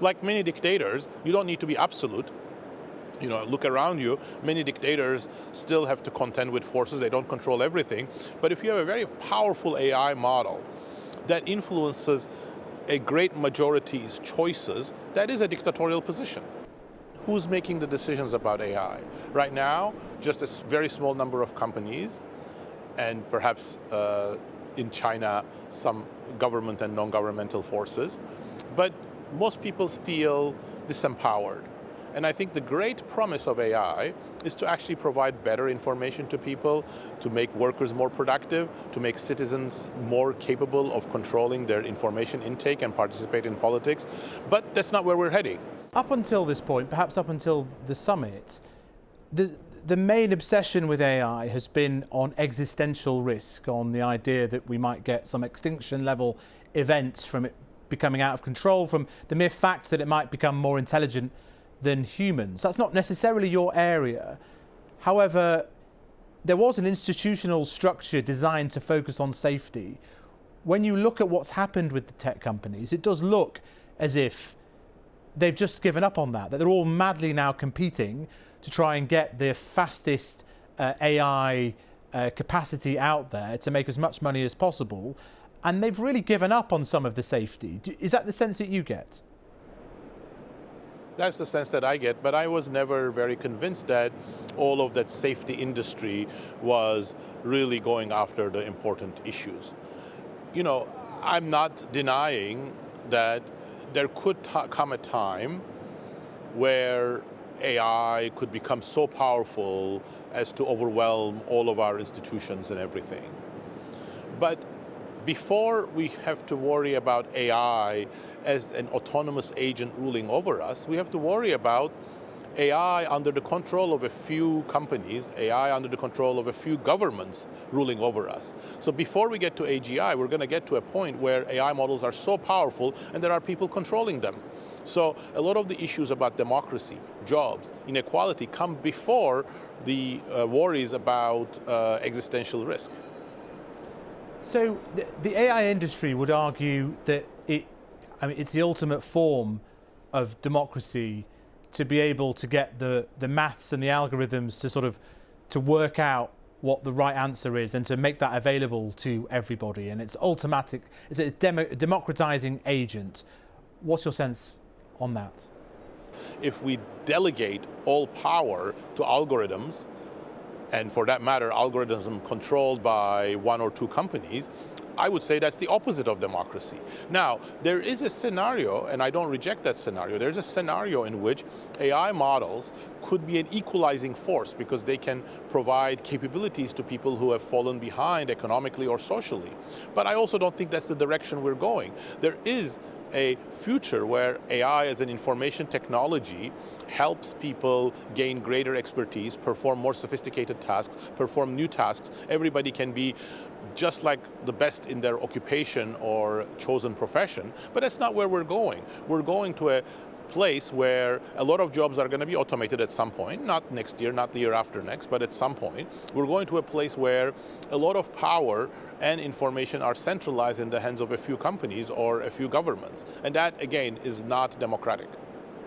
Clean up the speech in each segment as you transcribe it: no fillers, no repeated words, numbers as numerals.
Like many dictators, you don't need to be absolute. Look around you, many dictators still have to contend with forces, they don't control everything. But if you have a very powerful AI model that influences a great majority's choices, that is a dictatorial position. Who's making the decisions about AI? Right now, just a very small number of companies, and perhaps in China, some government and non-governmental forces. But most people feel disempowered. And I think the great promise of AI is to actually provide better information to people, to make workers more productive, to make citizens more capable of controlling their information intake and participate in politics. But that's not where we're heading. Up until this point, perhaps up until the summit, the main obsession with AI has been on existential risk, on the idea that we might get some extinction level events from it becoming out of control, from the mere fact that it might become more intelligent than humans. That's not necessarily your area. However, there was an institutional structure designed to focus on safety. When you look at what's happened with the tech companies, it does look as if they've just given up on that they're all madly now competing to try and get the fastest AI capacity out there to make as much money as possible. And they've really given up on some of the safety. Is that the sense that you get? That's the sense that I get, but I was never very convinced that all of that safety industry was really going after the important issues. I'm not denying that there could come a time where AI could become so powerful as to overwhelm all of our institutions and everything. But before we have to worry about AI as an autonomous agent ruling over us, we have to worry about AI under the control of a few companies, AI under the control of a few governments ruling over us. So before we get to AGI, we're going to get to a point where AI models are so powerful and there are people controlling them. So a lot of the issues about democracy, jobs, inequality come before the worries about existential risk. So the AI industry would argue that it's the ultimate form of democracy to be able to get the maths and the algorithms to work out what the right answer is and to make that available to everybody. And it's automatic, it's a democratizing agent. What's your sense on that? If we delegate all power to algorithms, and for that matter, algorithms controlled by one or two companies, I would say that's the opposite of democracy. Now, there is a scenario, and I don't reject that scenario, there's a scenario in which AI models could be an equalizing force because they can provide capabilities to people who have fallen behind economically or socially. But I also don't think that's the direction we're going. There is a future where AI as an information technology helps people gain greater expertise, perform more sophisticated tasks, perform new tasks. Everybody can be just like the best in their occupation or chosen profession, but that's not where we're going. We're going to a place where a lot of jobs are going to be automated at some point, not next year, not the year after next, but at some point. We're going to a place where a lot of power and information are centralized in the hands of a few companies or a few governments. And that, again, is not democratic.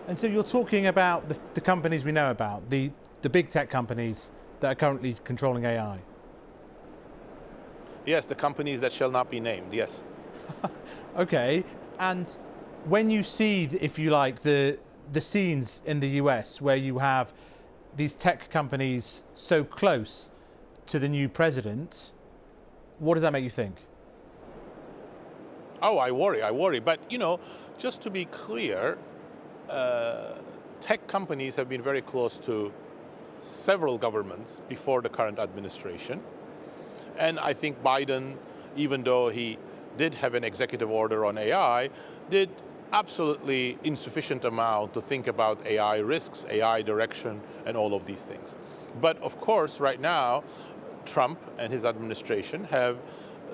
And so you're talking about the companies we know about, the big tech companies that are currently controlling AI? Yes, the companies that shall not be named, yes. Okay, and when you see, if you like, the scenes in the US where you have these tech companies so close to the new president, what does that make you think? Oh, I worry. But, just to be clear, tech companies have been very close to several governments before the current administration. And I think Biden, even though he did have an executive order on AI, did absolutely insufficient amount to think about AI risks, AI direction, and all of these things. But of course, right now, Trump and his administration have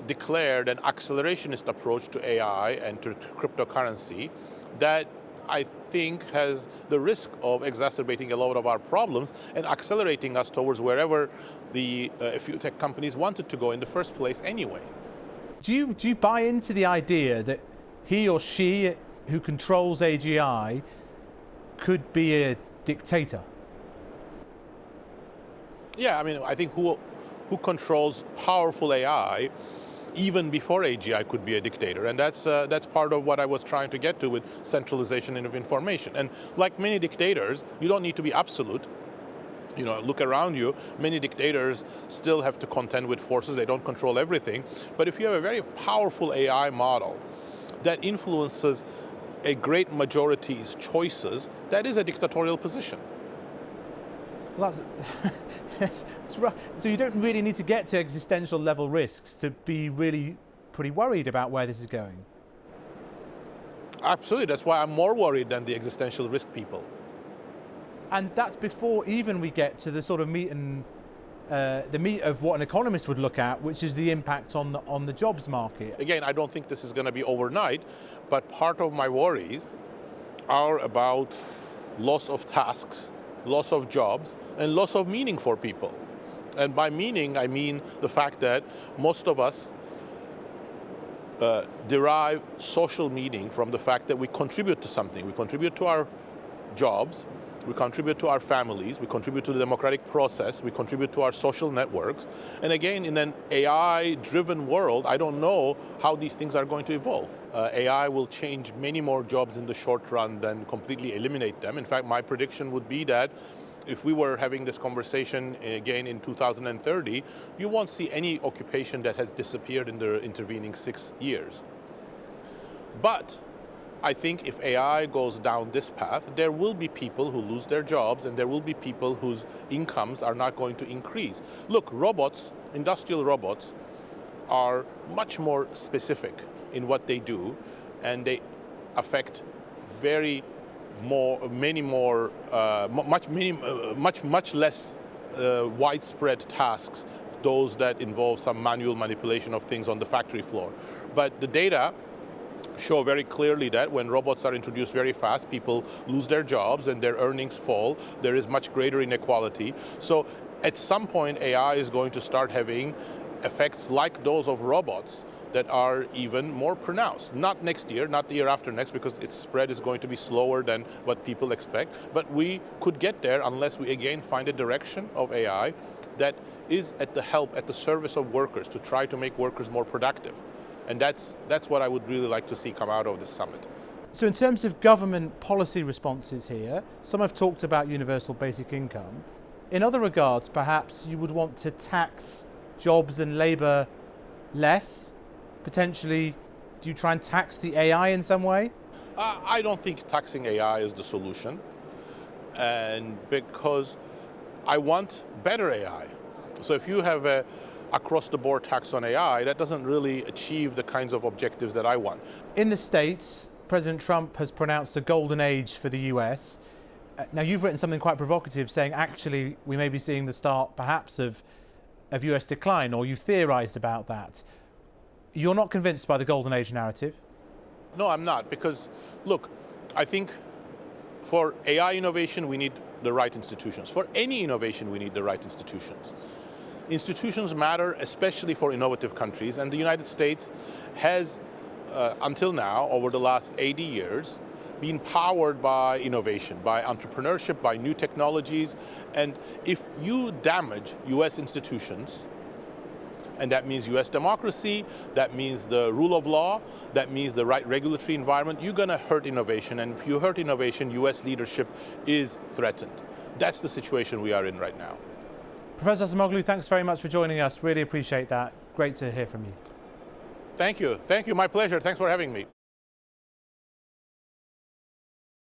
declared an accelerationist approach to AI and to cryptocurrency that I think has the risk of exacerbating a lot of our problems and accelerating us towards wherever the a few tech companies wanted to go in the first place anyway. Do you buy into the idea that he or she, who controls AGI could be a dictator. Yeah, I mean, I think who controls powerful AI, even before AGI, could be a dictator, and that's part of what I was trying to get to with centralization of information. And like many dictators, you don't need to be absolute. You know, look around you, many dictators still have to contend with forces, they don't control everything. But if you have a very powerful AI model that influences a great majority's choices, that is a dictatorial position. Well, that's right. So you don't really need to get to existential level risks to be really pretty worried about where this is going. Absolutely, that's why I'm more worried than the existential risk people. And that's before even we get to the sort of meat of what an economist would look at, which is the impact on the jobs market. Again, I don't think this is going to be overnight, but part of my worries are about loss of tasks, loss of jobs, and loss of meaning for people. And by meaning, I mean the fact that most of us derive social meaning from the fact that we contribute to something. We contribute to our jobs, we contribute to our families, we contribute to the democratic process, we contribute to our social networks. And again, in an AI-driven world, I don't know how these things are going to evolve. AI will change many more jobs in the short run than completely eliminate them. In fact, my prediction would be that if we were having this conversation again in 2030, you won't see any occupation that has disappeared in the intervening 6 years. But I think if AI goes down this path, there will be people who lose their jobs and there will be people whose incomes are not going to increase. Look, robots, industrial robots, are much more specific in what they do, and they affect much less widespread tasks, those that involve some manual manipulation of things on the factory floor. But the data show very clearly that when robots are introduced very fast, people lose their jobs and their earnings fall. There is much greater inequality. So at some point, AI is going to start having effects like those of robots that are even more pronounced. Not next year, not the year after next, because its spread is going to be slower than what people expect. But we could get there unless we again find a direction of AI that is at the service of workers, to try to make workers more productive. And that's what I would really like to see come out of this summit. So in terms of government policy responses here, some have talked about universal basic income. In other regards, perhaps you would want to tax jobs and labour less? Potentially, do you try and tax the AI in some way? I don't think taxing AI is the solution. And because I want better AI. So if you have a across-the-board tax on AI, that doesn't really achieve the kinds of objectives that I want. In the States, President Trump has pronounced a golden age for the US. Now, you've written something quite provocative saying, actually, we may be seeing the start, perhaps, of US decline, or you theorized about that. You're not convinced by the golden age narrative? No, I'm not, because, look, I think for AI innovation, we need the right institutions. For any innovation, we need the right institutions. Institutions matter, especially for innovative countries, and the United States has, until now, over the last 80 years, been powered by innovation, by entrepreneurship, by new technologies. And if you damage US institutions, and that means US democracy, that means the rule of law, that means the right regulatory environment, you're going to hurt innovation. And if you hurt innovation, US leadership is threatened. That's the situation we are in right now. Professor Acemoglu, thanks very much for joining us. Really appreciate that. Great to hear from you. Thank you. Thank you. My pleasure. Thanks for having me.